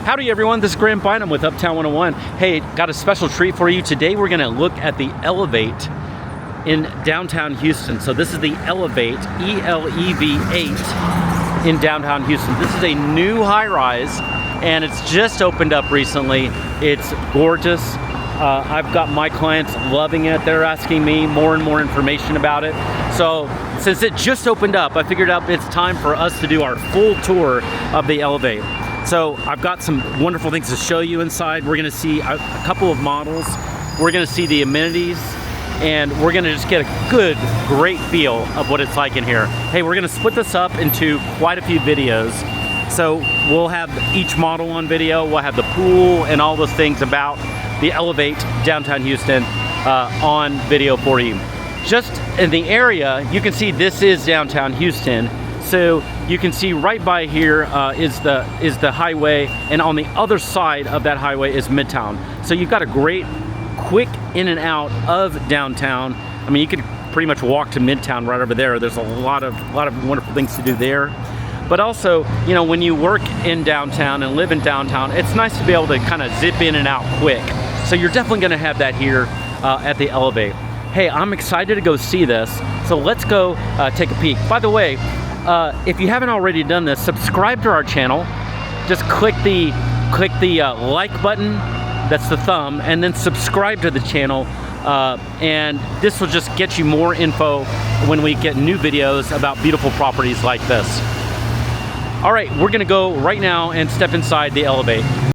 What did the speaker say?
Howdy everyone, this is Graham Bynum with Uptown 101. Hey, got a special treat for you. Today we're gonna look at the Elev8 in downtown Houston. So this is the Elev8, E-L-E-V-8 in downtown Houston. This is a new high-rise and it's just opened up recently. It's gorgeous. I've got my clients loving it. They're asking me more and more information about it. So since it just opened up, I figured out it's time for us to do our full tour of the Elev8. So I've got some wonderful things to show you inside. We're gonna see a couple of models. We're gonna see the amenities, and we're gonna just get a great feel of what it's like in here. Hey, we're gonna split this up into quite a few videos. So we'll have each model on video, we'll have the pool and all those things about the Elev8 downtown Houston on video for you. Just in the area, you can see this is downtown Houston. So you can see right by here is the highway, and on the other side of that highway is Midtown. So you've got a great quick in and out of downtown. I mean, you could pretty much walk to Midtown right over there. There's a lot of wonderful things to do there. But also, you know, when you work in downtown and live in downtown, it's nice to be able to kind of zip in and out quick. So you're definitely gonna have that here at the Elev8. Hey, I'm excited to go see this. So let's go take a peek. By the way, if you haven't already done this, subscribe to our channel. Just click the like button, that's the thumb, and then subscribe to the channel. And this will just get you more info when we get new videos about beautiful properties like this. All right, we're gonna go right now and step inside the Elev8.